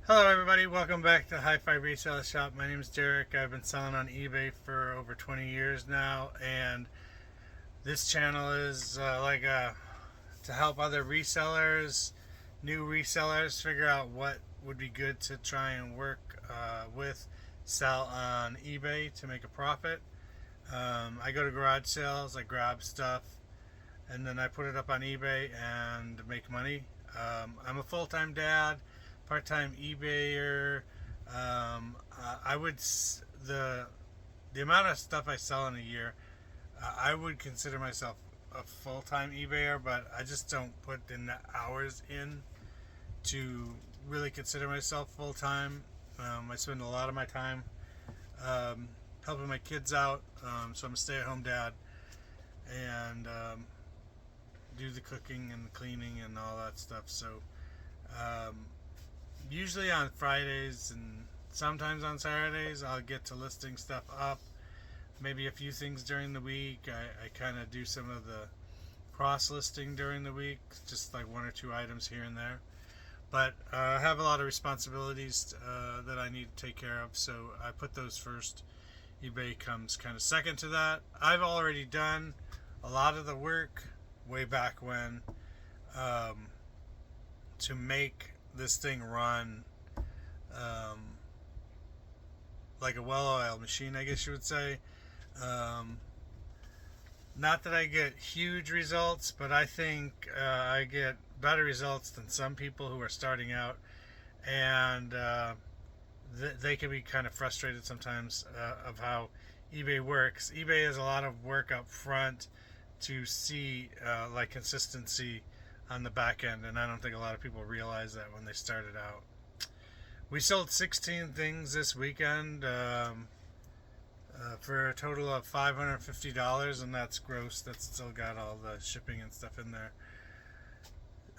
Hello everybody, welcome back to Hi-Fi Reseller Shop. My name is Derek. I've been selling on eBay for over 20 years now, and this channel is to help other resellers, new resellers, figure out what would be good to try and work with, sell on eBay to make a profit. I go to garage sales, I grab stuff, and then I put it up on eBay and make money. I'm a full-time dad, part-time eBayer. I would the amount of stuff I sell in a year, I would consider myself a full-time eBayer, but I just don't put in the hours in to really consider myself full-time. I spend a lot of my time um, helping my kids out, so I'm a stay-at-home dad, and do the cooking and the cleaning and all that stuff. So um, usually on Fridays and sometimes on Saturdays, I'll get to listing stuff up. Maybe a few things during the week. I kind of do some of the cross listing during the week, just like one or two items here and there. But I have a lot of responsibilities that I need to take care of, so I put those first. eBay comes kind of second to that. I've already done a lot of the work way back when to make this thing run um, like a well-oiled machine, I guess you would say. Um, Not that I get huge results, but I think I get better results than some people who are starting out, and they can be kind of frustrated sometimes of how eBay works. eBay has a lot of work up front to see like consistency on the back end, and I don't think a lot of people realize that when they started out. We sold 16 things this weekend for a total of $550, and that's gross. That's still got all the shipping and stuff in there.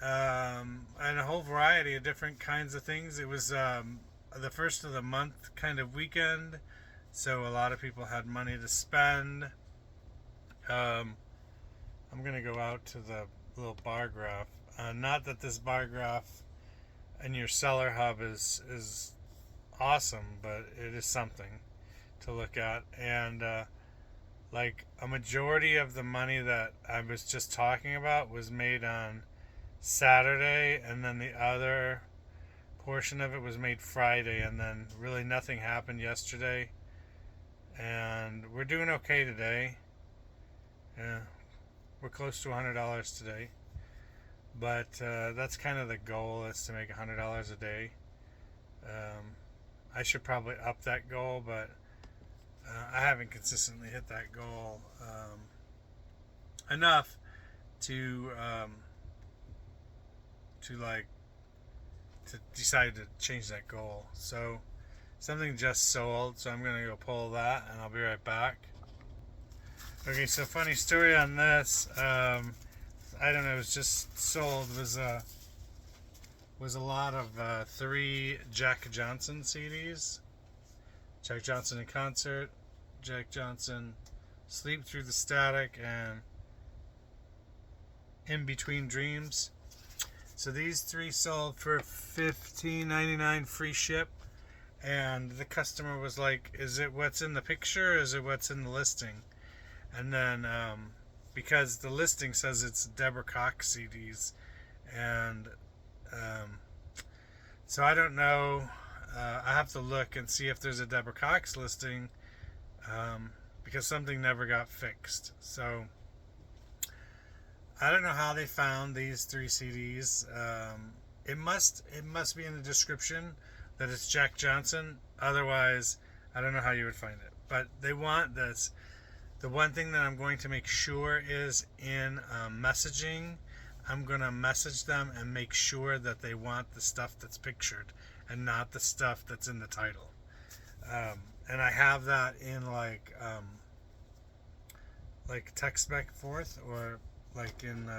And a whole variety of different kinds of things. It was the first of the month kind of weekend, so a lot of people had money to spend. Um, I'm going to go out to the little bar graph. Not that this bar graph in your seller hub is awesome, but it is something to look at. And like a majority of the money that I was just talking about was made on Saturday, and then the other portion of it was made Friday, and then really nothing happened yesterday. And we're doing okay today. Yeah, we're close to $100 today, but that's kind of the goal, is to make $100 a day. I should probably up that goal, but I haven't consistently hit that goal enough to to like to decide to change that goal. So something just sold, so I'm gonna go pull that, and I'll be right back. Okay, so funny story on this. I don't know. It was just sold. Was a lot of 3 Jack Johnson CDs. Jack Johnson in Concert, Jack Johnson Sleep Through the Static, and In Between Dreams. So these 3 sold for $15.99 free ship, and the customer was like, "Is it what's in the picture? Or is it what's in the listing?" And then because the listing says it's Deborah Cox CDs, and so I don't know. I have to look and see if there's a Deborah Cox listing, because something never got fixed. So I don't know how they found these 3 CDs. It must be in the description that it's Jack Johnson. Otherwise, I don't know how you would find it. But they want this. The one thing that I'm going to make sure is in messaging, I'm going to message them and make sure that they want the stuff that's pictured and not the stuff that's in the title. And I have that in like text back and forth, or like in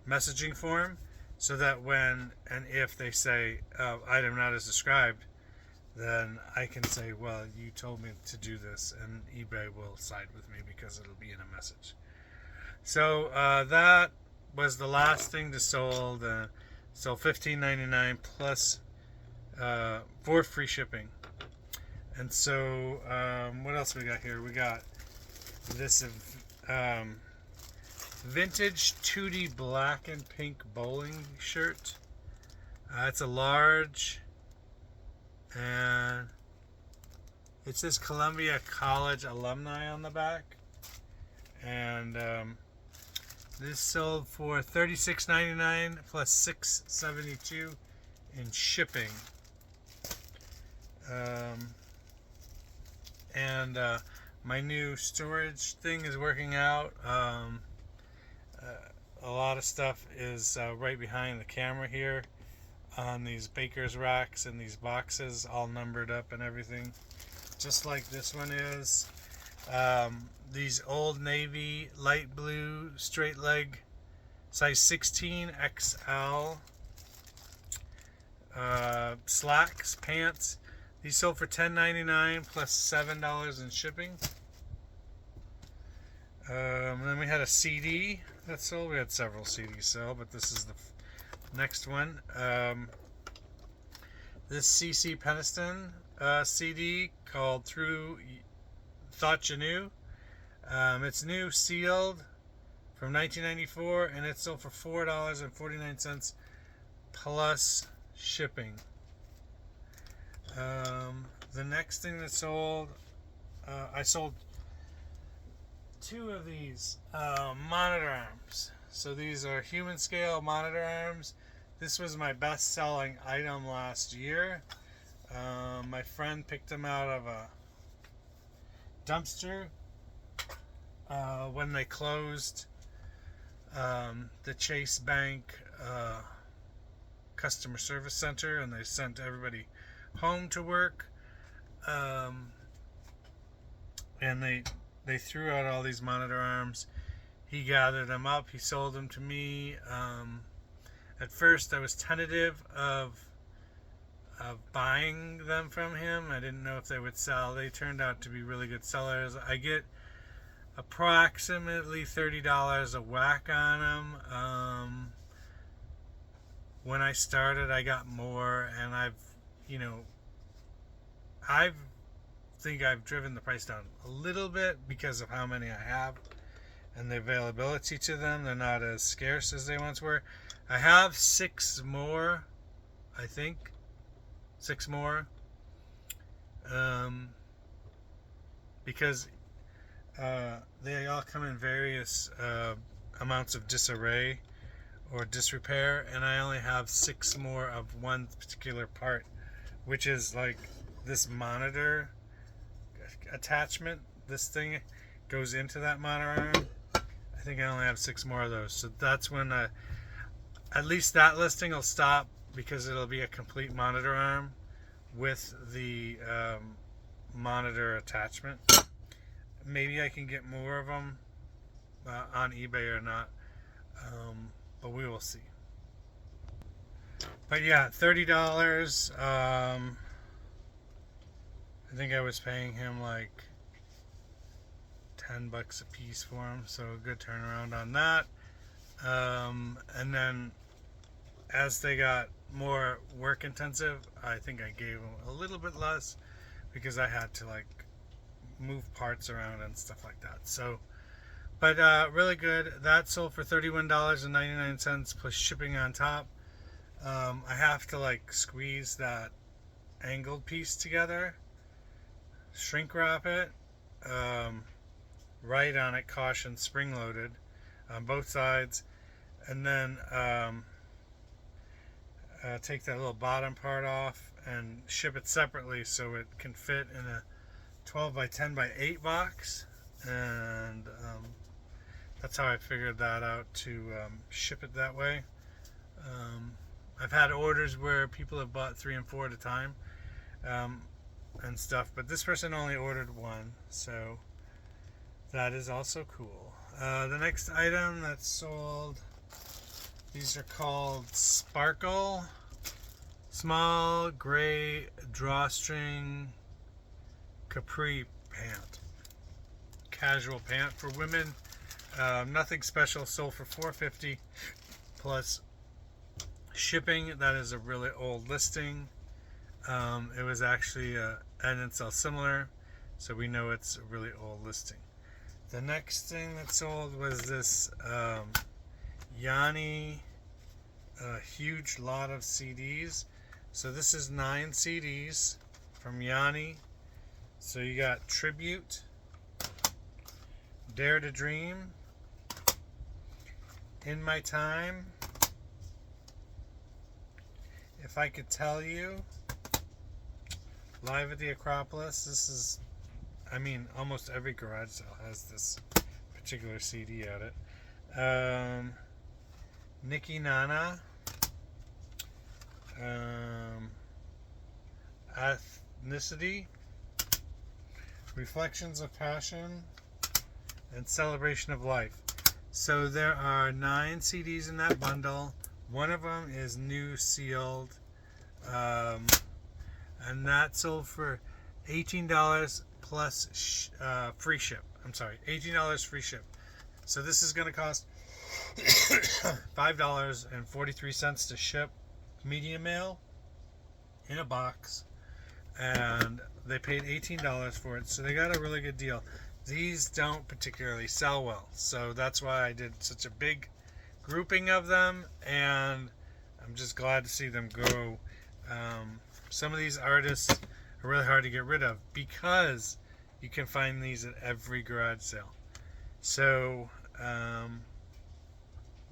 messaging form, so that when and if they say item not as described, then I can say, well, you told me to do this, and eBay will side with me because it'll be in a message. So that was the last thing to sold. So $15.99 plus for free shipping. And so, what else we got here? We got this vintage 2D black and pink bowling shirt. It's a large, and it says Columbia College alumni on the back. And this sold for $36.99 plus $6.72 in shipping. And my new storage thing is working out. A lot of stuff is right behind the camera here on these baker's racks and these boxes, all numbered up and everything, just like this one is. These Old Navy light blue straight leg size 16 XL slacks, pants. These sold for $10.99 plus $7 in shipping. Then we had a CD that sold. We had several CDs sell, but this is the next one. This CC Peniston CD called Through Thought You Knew. It's new, sealed, from 1994, and it sold for $4.49 plus shipping. The next thing that sold, I sold two of these monitor arms. So these are human scale monitor arms. This was my best selling item last year. My friend picked them out of a dumpster when they closed the Chase Bank customer service center, and they sent everybody home to work. And they threw out all these monitor arms. He gathered them up. He sold them to me. At first, I was tentative of buying them from him. I didn't know if they would sell. They turned out to be really good sellers. I get approximately $30 a whack on them. When I started, I got more, and I think I've driven the price down a little bit because of how many I have and the availability to them. They're not as scarce as they once were. I have 6 more, I think. 6 more. Because they all come in various amounts of disarray or disrepair, and I only have 6 more of one particular part, which is like this monitor attachment. This thing goes into that monitor arm. I think I only have 6 more of those. So that's when at least that listing will stop, because it'll be a complete monitor arm with the monitor attachment. Maybe I can get more of them on eBay or not, but we will see. But yeah, $30. I think I was paying him like $10 a piece for them, so a good turnaround on that. And then as they got more work intensive, I think I gave them a little bit less, because I had to like move parts around and stuff like that. So, but really good. That sold for $31.99 plus shipping on top. I have to like squeeze that angled piece together, shrink wrap it, write on it caution spring loaded on both sides, and then take that little bottom part off and ship it separately so it can fit in a 12 by 10 by 8 box. And that's how I figured that out, to ship it that way. I've had orders where people have bought 3 and 4 at a time and stuff, but this person only ordered 1, so that is also cool. The next item that's sold, these are called Sparkle Small Gray Drawstring Capri Pant. Casual pant for women. Nothing special. Sold for $4.50 plus shipping. That is a really old listing. It was actually and it's all similar, so we know it's a really old listing. The next thing that sold was this Yanni, a huge lot of CDs. So this is 9 CDs from Yanni. So you got Tribute, Dare to Dream, In My Time, If I Could Tell You, Live at the Acropolis. This is, I mean, almost every garage sale has this particular CD at it. Nikki Nana, Ethnicity, Reflections of Passion, and Celebration of Life. So there are 9 CDs in that bundle. One of them is new sealed, and that sold for $18 plus free ship. I'm sorry, $18 free ship. So this is going to cost $5.43 to ship, medium mail, in a box, and they paid $18 for it, so they got a really good deal. These don't particularly sell well, so that's why I did such a big grouping of them, and I'm just glad to see them grow. Some of these artists are really hard to get rid of because you can find these at every garage sale. So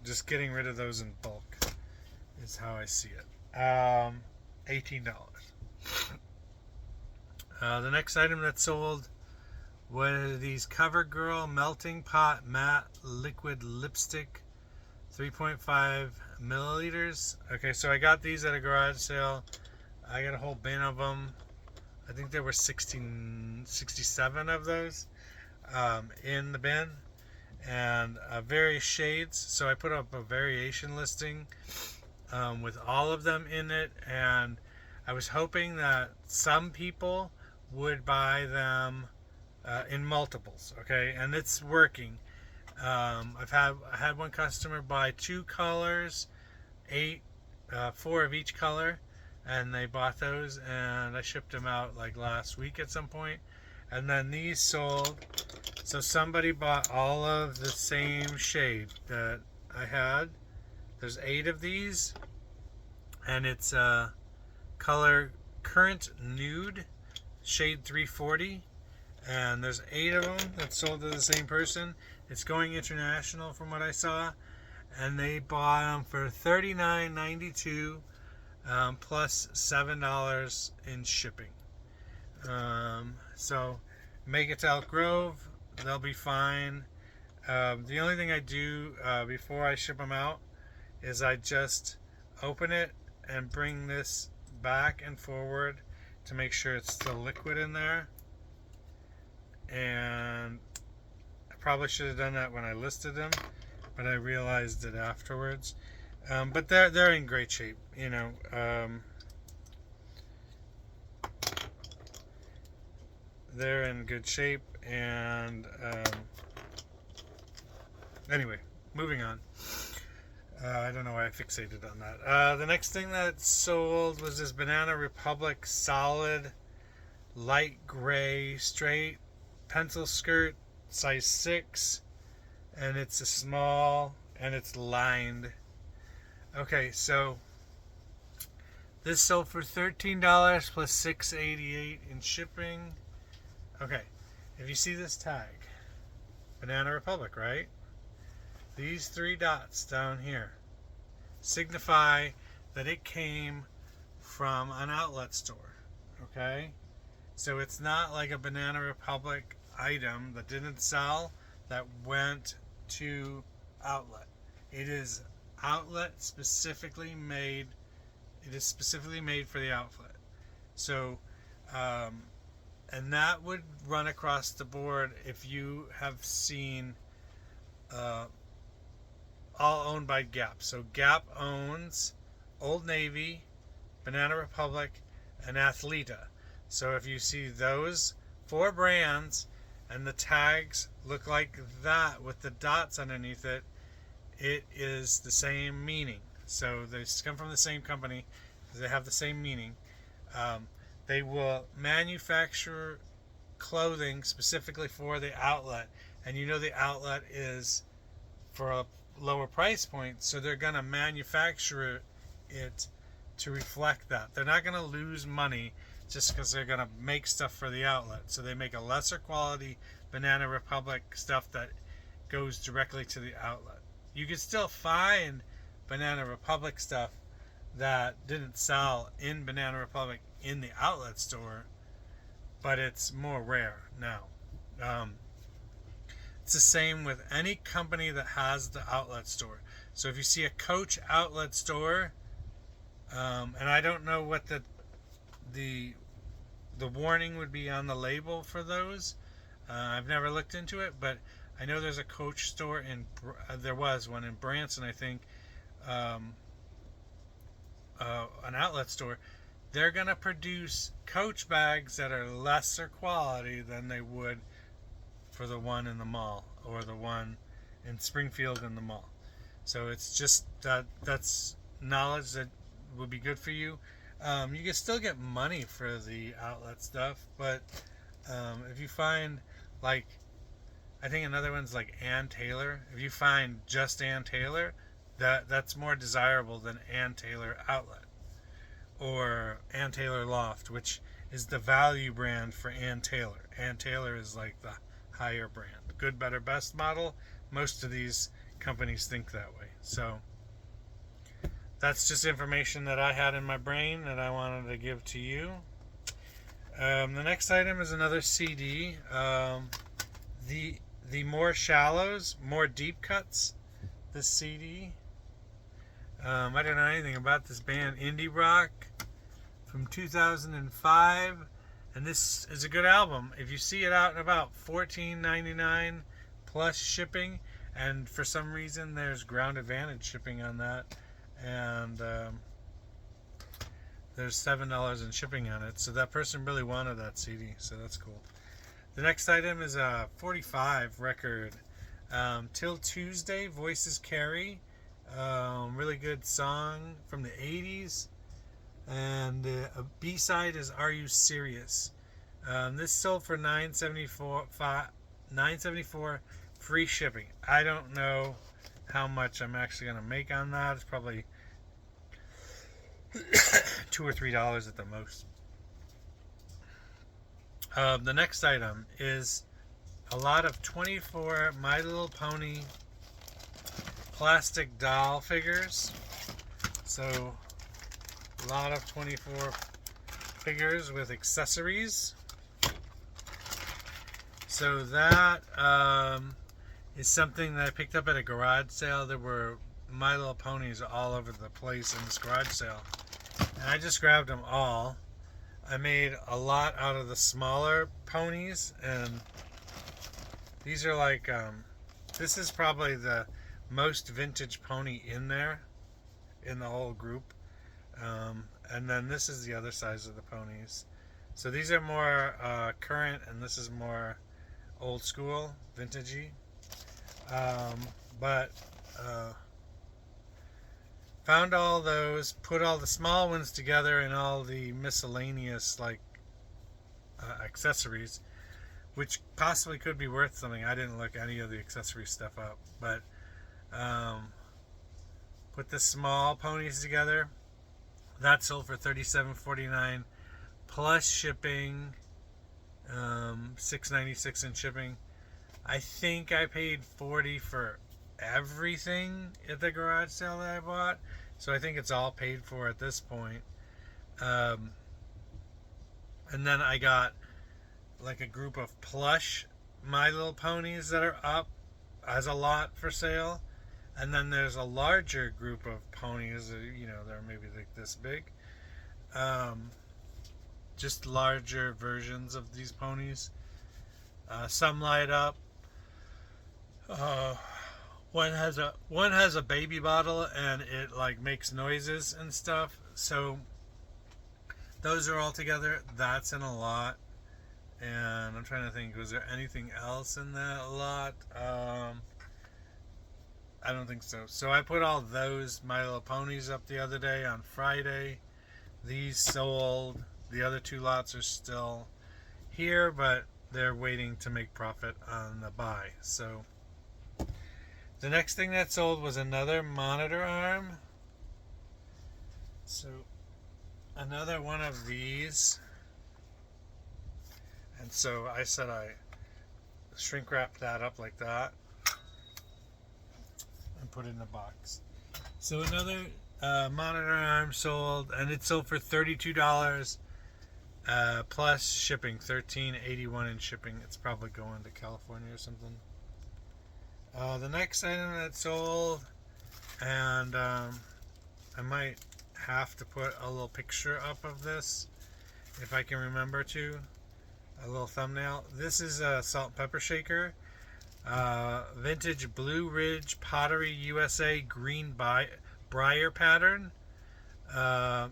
just getting rid of those in bulk is how I see it. $18. The next item that sold was these CoverGirl Melting Pot Matte Liquid Lipstick, 3.5 milliliters. Okay, so I got these at a garage sale. I got a whole bin of them. I think there were 67 of those in the bin, and various shades. So I put up a variation listing with all of them in it, and I was hoping that some people would buy them in multiples. Okay, and it's working. I had one customer buy 2 colors, 4 of each color, and they bought those, and I shipped them out like last week at some point. And then these sold, so somebody bought all of the same shade that I had. There's 8 of these, and it's color Current Nude, shade 340, and there's 8 of them that sold to the same person. It's going international from what I saw, and they bought them for $39.92 plus $7 in shipping. So make it to Elk Grove, they'll be fine. The only thing I do before I ship them out is I just open it and bring this back and forward to make sure it's still liquid in there. And I probably should have done that when I listed them, but I realized it afterwards. But they're in great shape, you know. They're in good shape, and anyway, moving on. I don't know why I fixated on that. The next thing that sold was this Banana Republic solid light gray straight pencil skirt, size 6, and it's a small, and it's lined. Okay, so this sold for $13 plus $6.88 in shipping. Okay, if you see this tag, Banana Republic, right? These 3 dots down here signify that it came from an outlet store. Okay, so it's not like a Banana Republic item that didn't sell that went to outlet. It is outlet specifically made. It is specifically made for the outlet. So and that would run across the board if you have seen all owned by Gap. So Gap owns Old Navy, Banana Republic, and Athleta. So if you see those 4 brands and the tags look like that with the dots underneath it, it is the same meaning. So they come from the same company, they have the same meaning. They will manufacture clothing specifically for the outlet, and you know the outlet is for a lower price point, so they're going to manufacture it to reflect that. They're not going to lose money just because they're going to make stuff for the outlet. So they make a lesser quality Banana Republic stuff that goes directly to the outlet. You can still find Banana Republic stuff that didn't sell in Banana Republic in the outlet store, but it's more rare now. It's the same with any company that has the outlet store. So if you see a Coach outlet store, and I don't know what the warning would be on the label for those. I've never looked into it, but I know there's a Coach store there was one in Branson, I think, an outlet store. They're gonna produce Coach bags that are lesser quality than they would for the one in the mall or the one in Springfield in the mall. So it's just that's knowledge that would be good for you. You can still get money for the outlet stuff, but if you find, like, I think another one's like Ann Taylor. If you find just Ann Taylor, that's more desirable than Ann Taylor outlet or Ann Taylor Loft, which is the value brand for Ann Taylor. Ann Taylor is like the higher brand, good, better, best model. Most of these companies think that way. So that's just information that I had in my brain that I wanted to give to you. The next item is another CD. The More Shallows, More Deep Cuts. This CD. I don't know anything about this band, indie rock from 2005, and this is a good album. If you see it out and about, $14.99 plus shipping, and for some reason there's Ground Advantage shipping on that, and there's $7 in shipping on it, so that person really wanted that CD, so that's cool. The next item is a 45 record, Till Tuesday, Voices Carry. Really good song from the 80s, and a B-side is Are You Serious? This sold for $9.74 free shipping. I don't know how much I'm actually going to make on that. It's probably $2 or $3 at the most. The next item is a lot of 24 My Little Pony plastic doll figures. So a lot of 24 figures with accessories. So that is something that I picked up at a garage sale. There were My Little Ponies all over the place in this garage sale, and I just grabbed them all. I made a lot out of the smaller ponies, and these are like this is probably the most vintage pony in there, in the whole group. And then this is the other size of the ponies. So these are more current, and this is more old school, vintagey. But found all those, put all the small ones together and all the miscellaneous like accessories, which possibly could be worth something. I didn't look any of the accessory stuff up, but put the small ponies together. That sold for $37.49 plus shipping, $6.96 in shipping. I think I paid $40 for everything at the garage sale that I bought, so I think it's all paid for at this point. And then I got like a group of plush My Little Ponies that are up as a lot for sale, and then there's a larger group of ponies that, you know, they're maybe like this big, just larger versions of these ponies. Some light up. One has a baby bottle and it like makes noises and stuff. So those are all together. That's in a lot. And I'm trying to think, was there anything else in that lot? I don't think so. So I put all those My Little Ponies up the other day on Friday. These sold The other 2 lots are still here, but they're waiting to make profit on the buy. So the next thing that sold was another monitor arm. So another one of these. And so I said I shrink wrap that up like that and put it in a box. So another monitor arm sold, and it sold for $32 plus shipping, $13.81 in shipping. It's probably going to California or something. The next item that sold, and I might have to put a little picture up of this if I can remember to, a little thumbnail. This is a salt and pepper shaker, vintage Blue Ridge Pottery USA green briar pattern,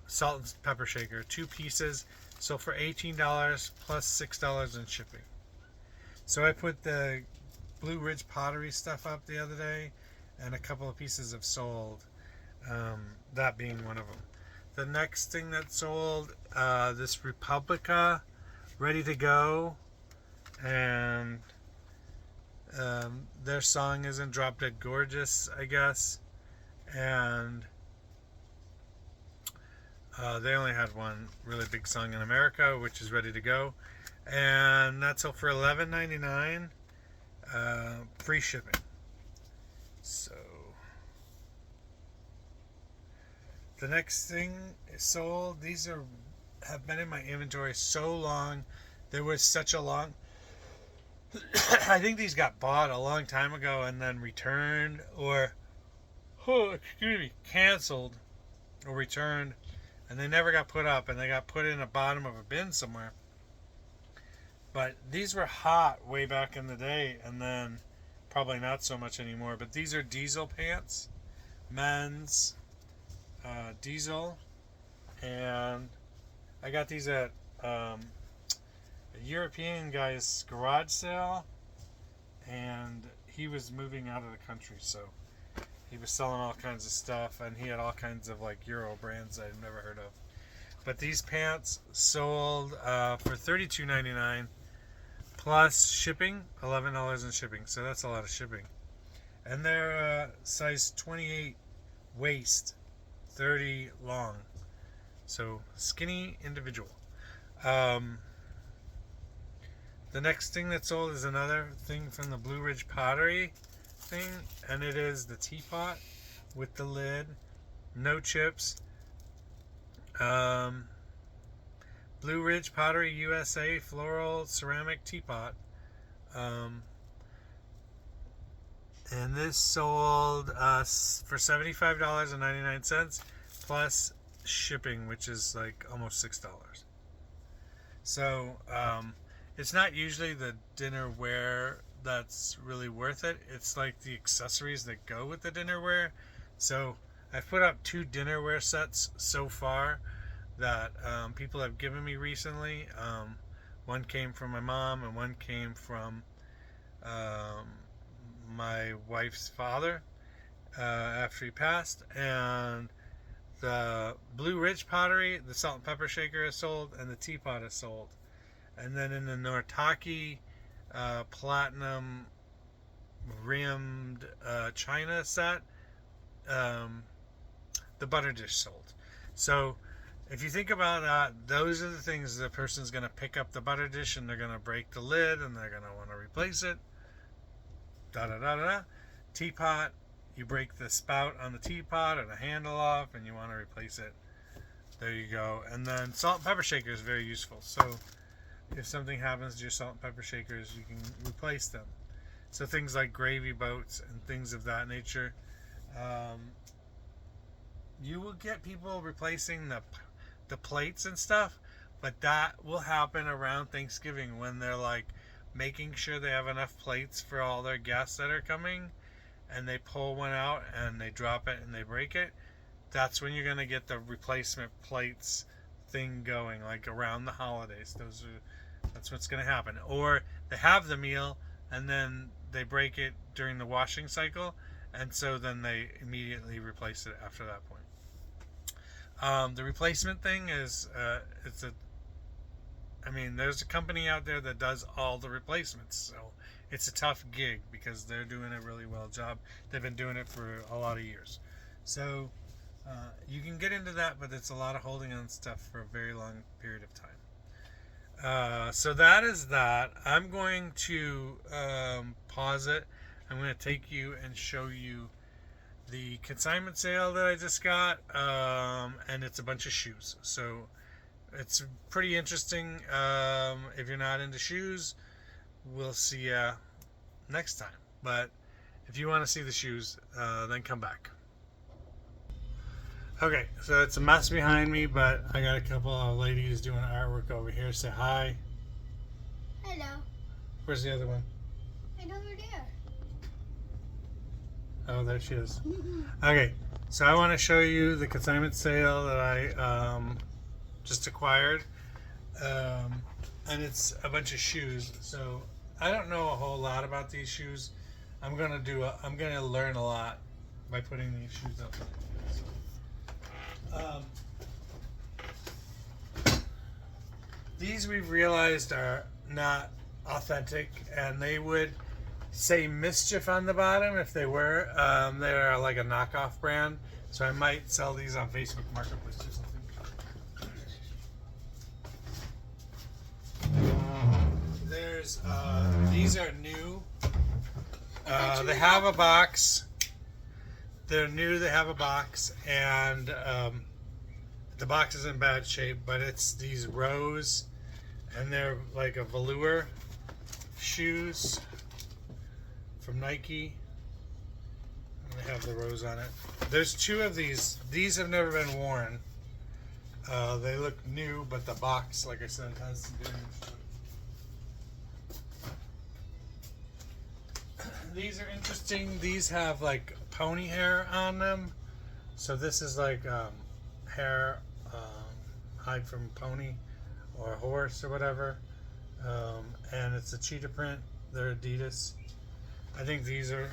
salt and pepper shaker, 2 pieces, sold for $18 plus $6 in shipping. So I put the Blue Ridge Pottery stuff up the other day, and a couple of pieces have sold, that being one of them. The next thing that sold, this Republica Ready to Go, and their song isn't Drop Dead Gorgeous, I guess, and they only had one really big song in America, which is Ready to Go, and that sold for $11.99, free shipping. So the next thing is sold. These have been in my inventory so long. There was such a long I think these got bought a long time ago and then returned, or canceled or returned, and they never got put up, and they got put in the bottom of a bin somewhere. But these were hot way back in the day, and then probably not so much anymore. But these are diesel pants, men's diesel, and I got these at a European guy's garage sale, and he was moving out of the country, so he was selling all kinds of stuff, and he had all kinds of like Euro brands I've never heard of. But these pants sold for $32.99 plus shipping, $11 in shipping, so that's a lot of shipping. And they're size 28 waist, 30 long, so skinny individual. The next thing that sold is another thing from the Blue Ridge Pottery thing, and it is the teapot with the lid, no chips. Blue Ridge Pottery USA floral ceramic teapot, and this sold for $75.99 plus shipping, which is like almost $6. So it's not usually the dinnerware that's really worth it. It's like the accessories that go with the dinnerware. So I've put up 2 dinnerware sets so far that people have given me recently. One came from my mom, and one came from my wife's father after he passed. And the Blue Ridge Pottery, the salt and pepper shaker is sold, and the teapot is sold. And then in the Nortaki platinum rimmed china set, the butter dish sold. So if you think about that, those are the things the person's going to pick up the butter dish, and they're going to break the lid, and they're going to want to replace it. Teapot, you break the spout on the teapot or the handle off, and you want to replace it. There you go. And then salt and pepper shaker is very useful. So if something happens to your salt and pepper shakers, you can replace them. So things like gravy boats and things of that nature. You will get people replacing the plates and stuff, but that will happen around Thanksgiving when they're like making sure they have enough plates for all their guests that are coming, and they pull one out and they drop it and they break it. That's when you're going to get the replacement plates thing going, like around the holidays. That's what's going to happen. Or they have the meal and then they break it during the washing cycle, and so then they immediately replace it after that point. The replacement thing is it's a I mean, there's a company out there that does all the replacements, so it's a tough gig because they're doing a really well job. They've been doing it for a lot of years. So you can get into that, but it's a lot of holding on stuff for a very long period of time. So that is that. I'm going to pause it. I'm going to take you and show you the consignment sale that I just got, and it's a bunch of shoes. So it's pretty interesting. If you're not into shoes, we'll see you next time. But if you want to see the shoes, then come back. Okay, so it's a mess behind me, but I got a couple of ladies doing artwork over here. Say hi. Hello. Where's the other one? Right over there. Oh, there she is. Okay, so I want to show you the consignment sale that I just acquired, and it's a bunch of shoes. So I don't know a whole lot about these shoes. I'm gonna learn a lot by putting these shoes up. These we've realized are not authentic, and they would say Mischief on the bottom if they were. They're like a knockoff brand, so I might sell these on Facebook Marketplace or something. There's these are new. They have a box. They're new. They have a box, and the box is in bad shape, but it's these Rose, and they're like a velour shoes from Nike. And they have the Rose on it. There's two of these. These have never been worn. They look new, but the box, like I said, has some damage to it. These are interesting. These have like pony hair on them. So this is like hair, hide from a pony or a horse or whatever. And it's a cheetah print. They're Adidas. I think these are,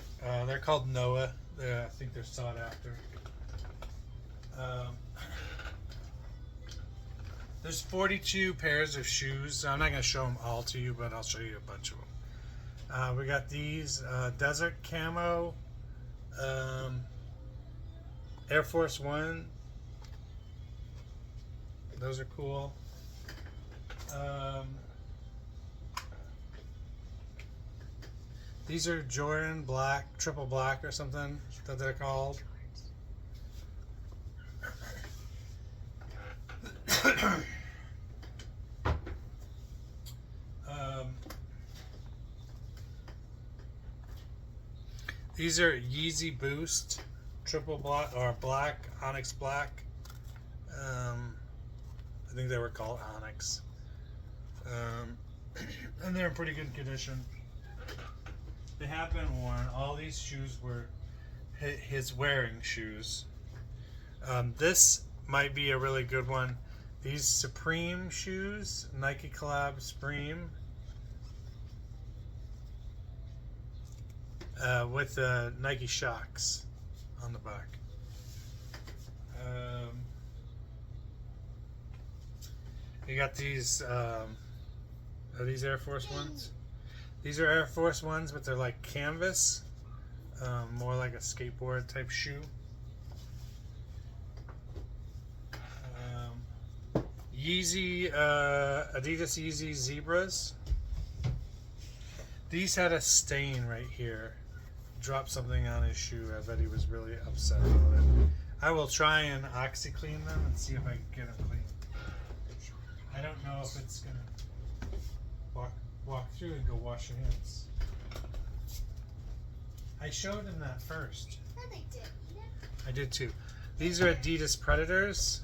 they're called Noah. I think they're sought after. There's 42 pairs of shoes. I'm not going to show them all to you, but I'll show you a bunch of them. We got these desert camo Air Force One. Those are cool. These are Jordan Black, triple black or something that they're called. These are Yeezy Boost, triple black or black, Onyx black. I think they were called Onyx. And they're in pretty good condition. They have been worn. All these shoes were his wearing shoes. This might be a really good one. These Supreme shoes, Nike collab Supreme, with the Nike shocks on the back. You got these. Are these Air Force Ones? These are Air Force Ones, but they're like canvas, more like a skateboard type shoe. Yeezy, Adidas Yeezy Zebras. These had a stain right here. Dropped something on his shoe. I bet he was really upset about it. I will try and OxyClean them and see if I can get them clean. I don't know if it's gonna walk through and go wash your hands. I showed him that first. No, they did. I did too. These are Adidas Predators.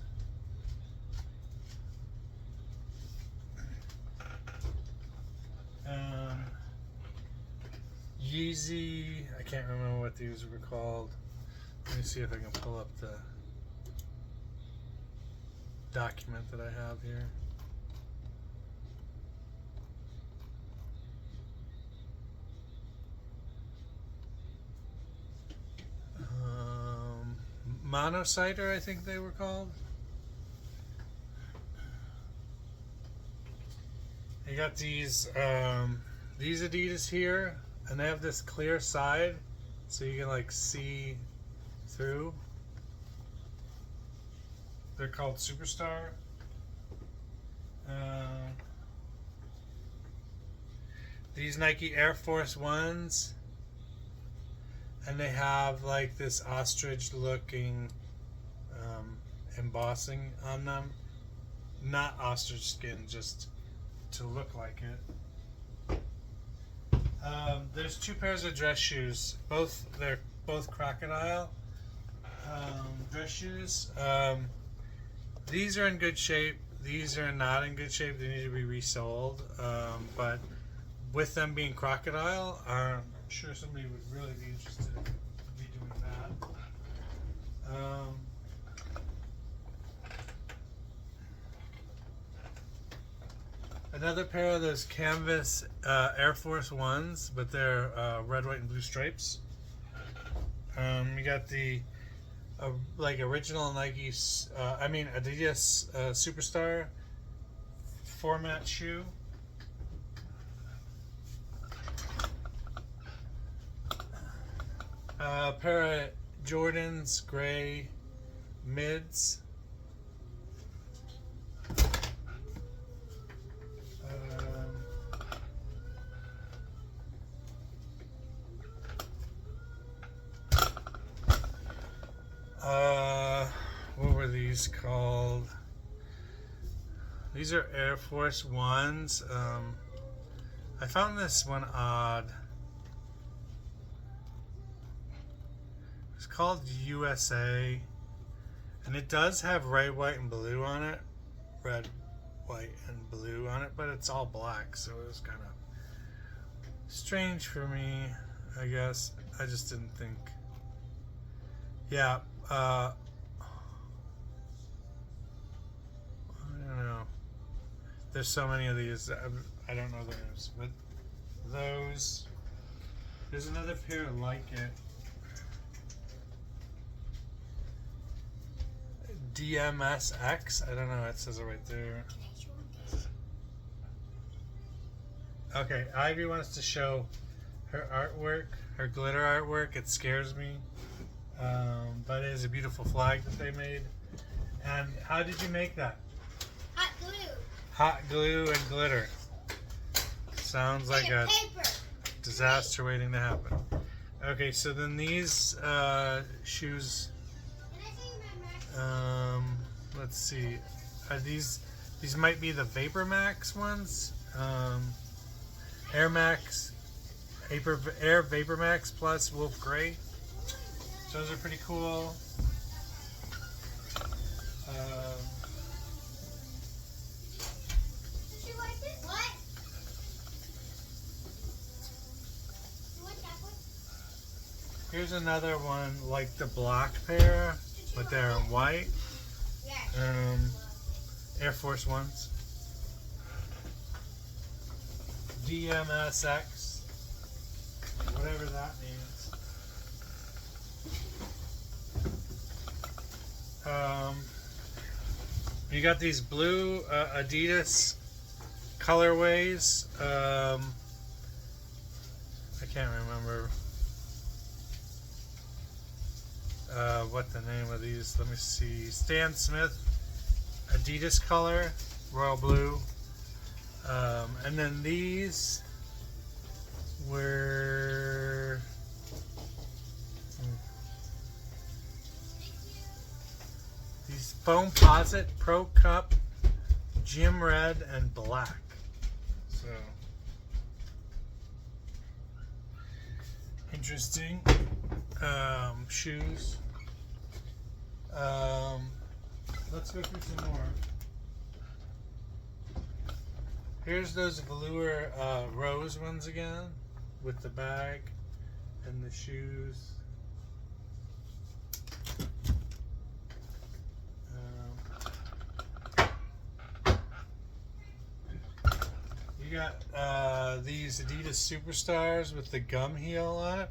Yeezy, I can't remember what these were called. Let me see if I can pull up the document that I have here. Monocyter, I think they were called. You got these Adidas here, and they have this clear side, so you can like see through. They're called Superstar. These Nike Air Force Ones, and they have like this ostrich looking embossing on them. Not ostrich skin, just to look like it. There's two pairs of dress shoes. They're both crocodile dress shoes. These are in good shape. These are not in good shape. They need to be resold. But with them being crocodile, I'm sure somebody would really be interested in be doing that. Another pair of those canvas Air Force Ones, but they're red, white, and blue stripes. You got the like original Nike, Adidas Superstar format shoe. A pair of Jordans gray mids. What were these called? These are Air Force Ones. I found this one odd. It's called USA, and it does have red, white, and blue on it. Red, white, and blue on it, but it's all black, so it was kind of strange for me, I guess. I just didn't think. Yeah, I don't know. There's so many of these. I don't know the names, but those. There's another pair like it. DMSX. I don't know. It says it right there. Okay, Ivy wants to show her artwork, her glitter artwork. It scares me. But it is a beautiful flag that they made. And how did you make that? Hot glue. Hot glue and glitter. Sounds like a paper. disaster waiting to happen. Okay, so then these shoes. Let's see. These might be the Vapor Max ones. Air Max, Air Vapor Max Plus Wolf Gray. Those are pretty cool. Did you like it? What? You want that one? Here's another one like the black pair, but they're in white. Yes. Air Force Ones. DMSX. Whatever that means. You got these blue Adidas colorways. I can't remember what the name of these. Let me see. Stan Smith Adidas color, royal blue. And then these were these Foamposite Pro Cup Gym Red and Black. So interesting shoes. Let's go through some more. Here's those velour rose ones again, with the bag and the shoes. You got these Adidas Superstars with the gum heel on it.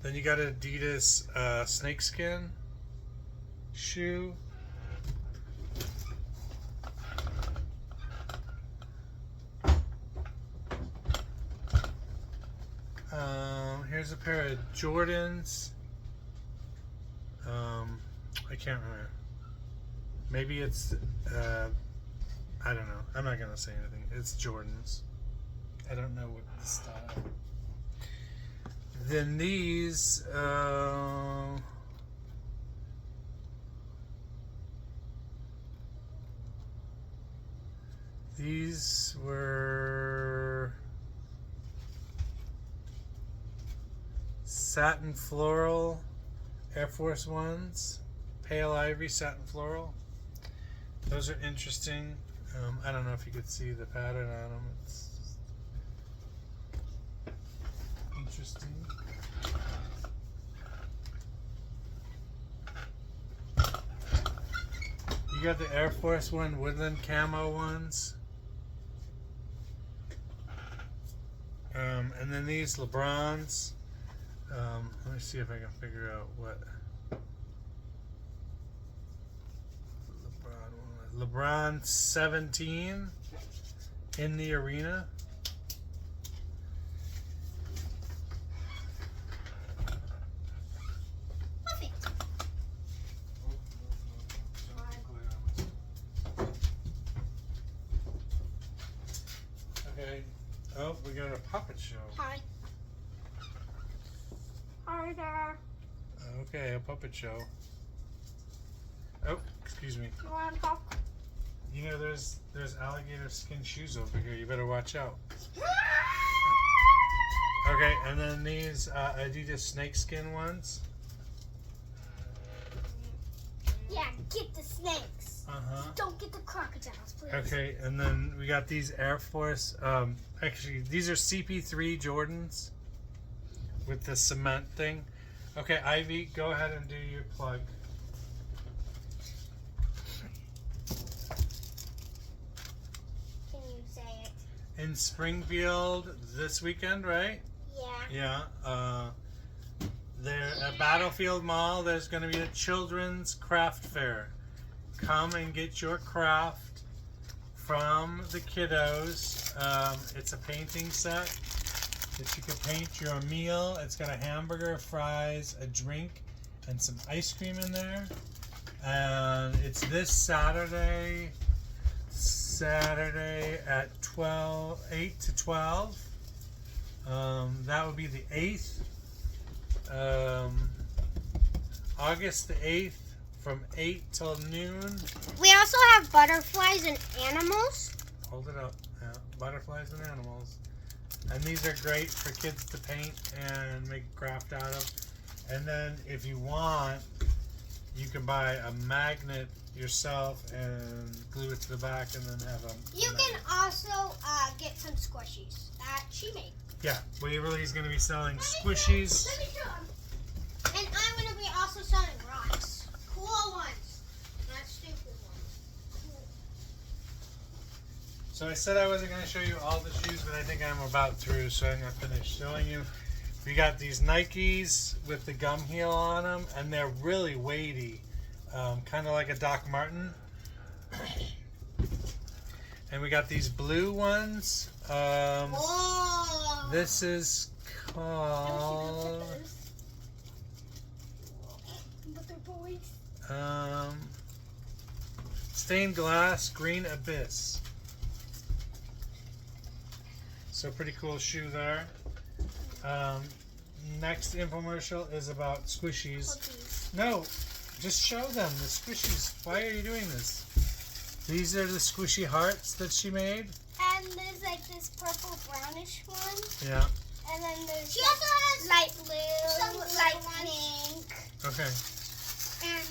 Then you got an Adidas snakeskin shoe. a pair of Jordans. I can't remember. Maybe it's, I don't know. I'm not going to say anything. It's Jordans. I don't know what the style. Then these, these were satin floral Air Force Ones, pale ivory satin floral. Those are interesting. I don't know if you could see the pattern on them. It's interesting. You got the Air Force One woodland camo ones. And then these LeBrons. Let me see if I can figure out what LeBron 17 in the arena. Perfect. Okay. Oh, we got a puppet show. Hi. Hi there. Okay, a puppet show. Oh, excuse me. You want to talk? You know, there's alligator skin shoes over here. You better watch out. Okay, and then these Adidas snakeskin ones. Yeah, get the snakes. Don't get the crocodiles, please. Okay, and then we got these Air Force. Actually, these are CP3 Jordans with the cement thing. Okay, Ivy, go ahead and do your plug. Can you say it? In Springfield this weekend, right? Yeah. Yeah. There at Battlefield Mall, there's going to be a children's craft fair. Come and get your craft from the kiddos. It's a painting set that you can paint your meal. It's got a hamburger, fries, a drink, and some ice cream in there. And it's this Saturday at 8 to 12. That would be the 8th. August the 8th from 8 till noon. We also have butterflies and animals. Hold it up. Yeah, butterflies and animals. And these are great for kids to paint and make a craft out of. And then if you want, you can buy a magnet yourself and glue it to the back and then have a You magnet. can also get some squishies that she made. Yeah, Waverly's going to be selling squishies. Let me show 'em. And I'm going to be also selling rocks. Cool ones. Not stupid ones. Cool. So I said I wasn't going to show you all the shoes, but I think I'm about through, so I'm going to finish showing you. We got these Nikes with the gum heel on them, and they're really weighty, kind of like a Doc Marten. And we got these blue ones. Whoa. This is called But they're boys. Stained Glass Green Abyss. So pretty cool shoe there. Next infomercial is about squishies. Cookies. No, just show them the squishies. Why are you doing this? These are the squishy hearts that she made. And there's like this purple brownish one. Yeah. And then there's she also has light blue, light pink. Okay. And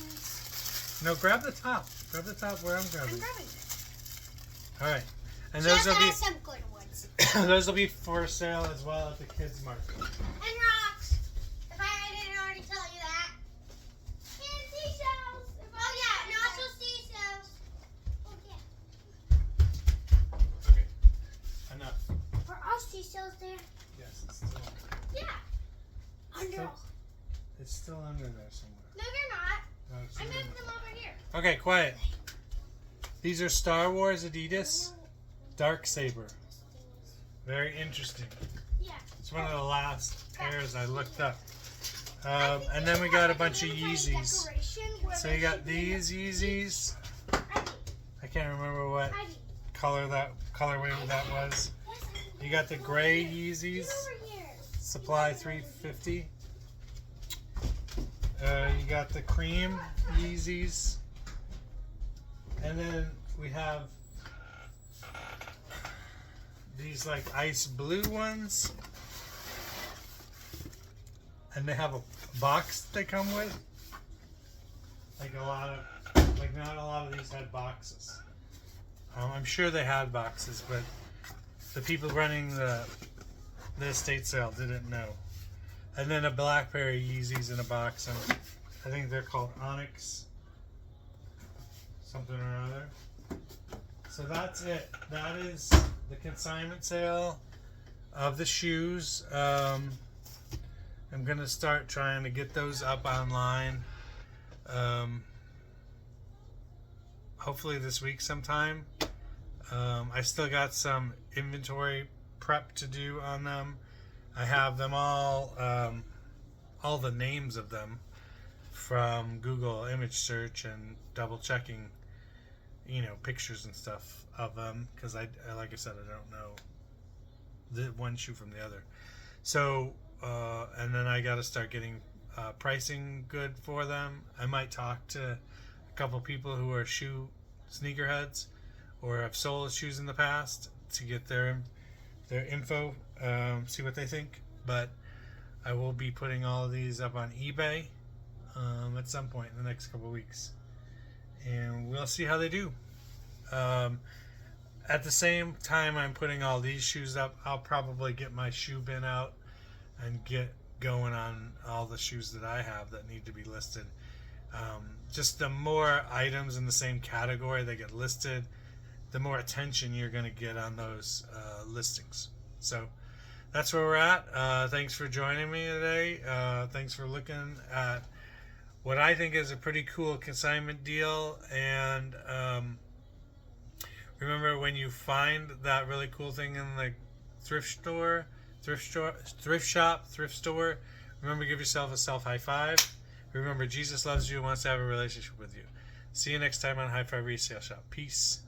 No, grab the top. Grab the top where I'm I'm grabbing. grabbing it. All right. And She those also will be has some good ones. those will be for sale as well at the kids market. And rocks. If I didn't already tell you that. And seashells. Oh yeah, and also seashells. Oh yeah. Okay. Enough. For us seashells there. Yes, it's still Yeah. Under. Still- it's still under there somewhere. No, they're not. No, it's I under moved them over here. there. Okay, quiet. These are Star Wars Adidas Dark Saber. Very interesting. Yeah. It's one of the last pairs I looked up. And then we got a bunch of Yeezys. So you got these Yeezys. I can't remember what colorway that was. You got the gray Yeezys. Supply 350. You got the cream Yeezys. And then we have these like ice blue ones. And they have a box they come with. Not a lot of these had boxes. I'm sure they had boxes, but the people running the estate sale didn't know. And then a black pair of Yeezys in a box, and I think they're called Onyx something or other. So that's it. That is the consignment sale of the shoes. I'm gonna start trying to get those up online. Hopefully this week sometime. I still got some inventory prep to do on them. I have them all the names of them from Google image search and double checking, pictures and stuff of them, because like I said, I don't know the one shoe from the other. So and then I got to start getting pricing good for them. I might talk to a couple people who are sneakerheads or have sold shoes in the past to get their info, see what they think. But I will be putting all of these up on eBay at some point in the next couple weeks, and we'll see how they do. At the same time I'm putting all these shoes up, I'll probably get my shoe bin out and get going on all the shoes that I have that need to be listed. Just the more items in the same category that get listed, the more attention you're going to get on those listings. So that's where we're at. Thanks for joining me today. Thanks for looking at what I think is a pretty cool consignment deal. And remember, when you find that really cool thing in the thrift store, thrift shop, thrift store, remember, give yourself a self high five. Remember, Jesus loves you and wants to have a relationship with you. See you next time on High Five Resale Shop. Peace.